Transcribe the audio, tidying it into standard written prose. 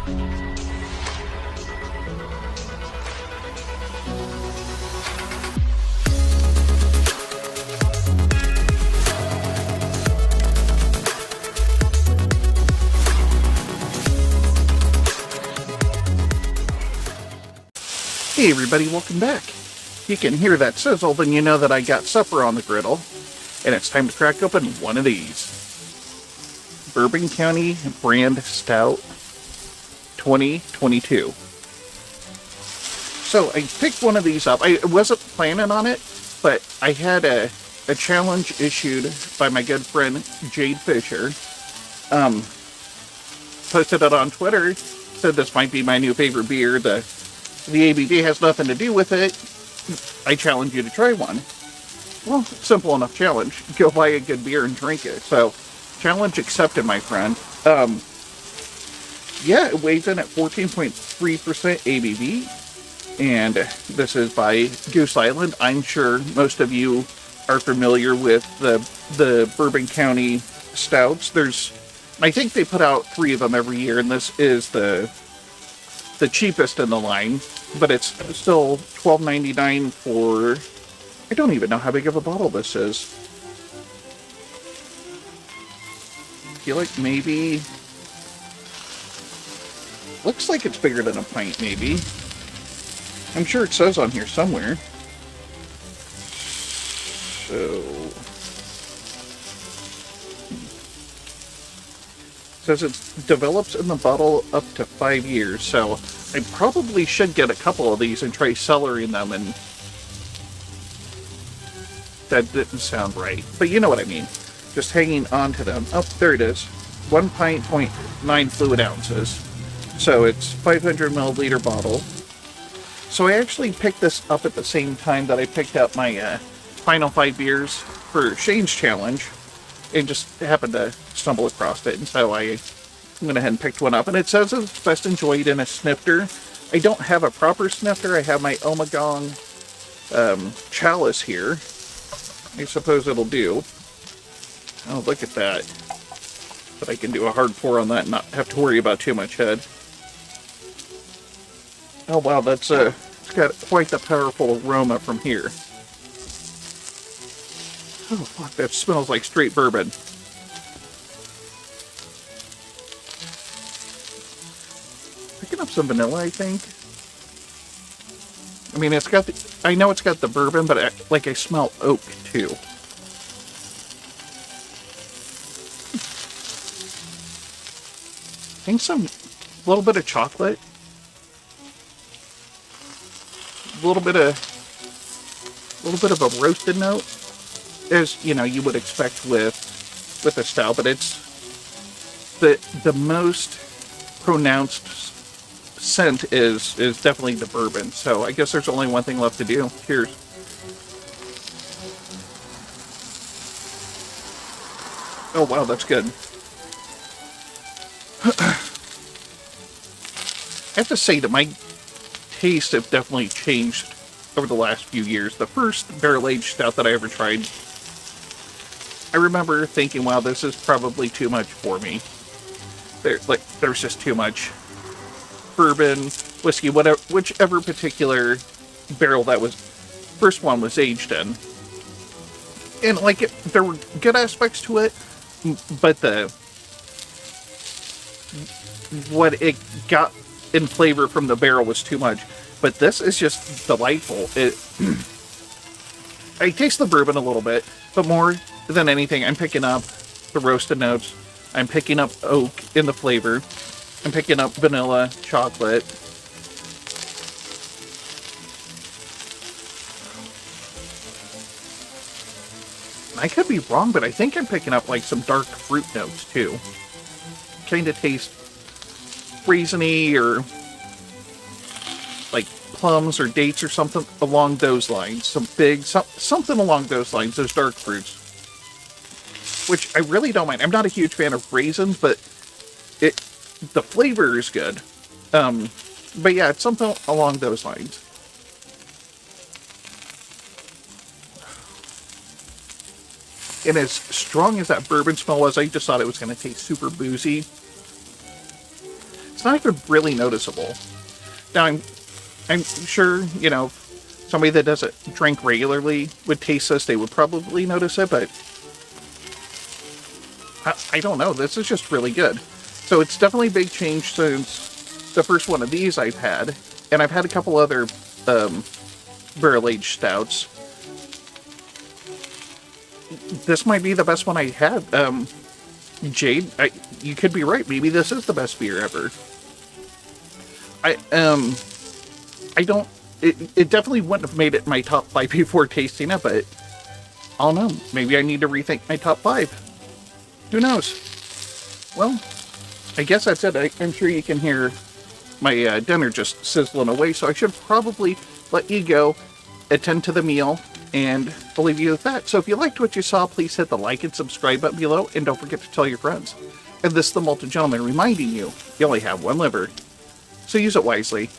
Hey everybody, welcome back. You can hear that sizzle, then you know that I got supper on the griddle, and it's time to crack open one of these. Bourbon County Brand Stout 2022. So I picked one of these up. I wasn't planning on it, but I had a challenge issued by my good friend Jade Fisher. Posted it on Twitter, said this might be my new favorite beer. The ABV has nothing to do with it. I challenge you to try one. Well, simple enough challenge. Go buy a good beer and drink it. So, challenge accepted, my friend. Yeah, it weighs in at 14.3% ABV. And this is by Goose Island. I'm sure most of you are familiar with the Bourbon County Stouts. I think they put out 3 of them every year, and this is the cheapest in the line, but it's still $12.99 for, I don't even know how big of a bottle this is. I feel like maybe, looks like it's bigger than a pint maybe. I'm sure it says on here somewhere. So, says it develops in the bottle up to 5 years, so I probably should get a couple of these and try cellaring them, and that didn't sound right, but you know what I mean. Just hanging on to them. Oh, there it is. 1 pint, 0.9 fluid ounces. So it's 500 milliliter bottle. So I actually picked this up at the same time that I picked up my final 5 beers for Shane's challenge, and just happened to stumble across it, and so I went ahead and picked one up, and it says it's best enjoyed in a snifter. I don't have a proper snifter. I have my Omagong chalice here. I suppose it'll do. Oh, look at that. But I can do a hard pour on that and not have to worry about too much head. Oh wow, that's it's got quite the powerful aroma from here. Oh fuck, that smells like straight bourbon. Picking up some vanilla, I think. I mean, it's got I know it's got the bourbon, but I smell oak too. I think a little bit of chocolate. A little bit of a roasted note, as you know you would expect with a stout, but it's the most pronounced scent is definitely the bourbon. So I guess there's only one thing left to do. Cheers. Oh wow, that's good. I have to say that my tastes have definitely changed over the last few years. The first barrel-aged stout that I ever tried, I remember thinking, wow, this is probably too much for me. There's just too much bourbon, whiskey, whatever, whichever particular barrel that was, first one was aged in. And there were good aspects to it, but what it got in flavor from the barrel was too much. But this is just delightful. I taste the bourbon a little bit, but more than anything, I'm picking up the roasted notes. I'm picking up oak in the flavor. I'm picking up vanilla, chocolate. I could be wrong, but I think I'm picking up some dark fruit notes too. Kind of taste raisiny or plums or dates or something along those lines. Something along those lines, those dark fruits. Which I really don't mind. I'm not a huge fan of raisins, but the flavor is good. But yeah, it's something along those lines. And as strong as that bourbon smell was, I just thought it was going to taste super boozy. It's not even really noticeable. Now, I'm sure, you know, somebody that doesn't drink regularly would taste this, they would probably notice it, but I don't know. This is just really good. So it's definitely a big change since the first one of these I've had, and I've had a couple other barrel-aged stouts. This might be the best one I had. Jade, you could be right. Maybe this is the best beer ever. I don't. It definitely wouldn't have made it in my top 5 before tasting it, but I don't know. Maybe I need to rethink my top 5. Who knows? Well, I guess that's it. I'm sure you can hear my dinner just sizzling away, so I should probably let you go, attend to the meal, and I'll leave you with that. So if you liked what you saw, please hit the like and subscribe button below, and don't forget to tell your friends. And this is the Malted Gentleman reminding you, you only have one liver, so use it wisely.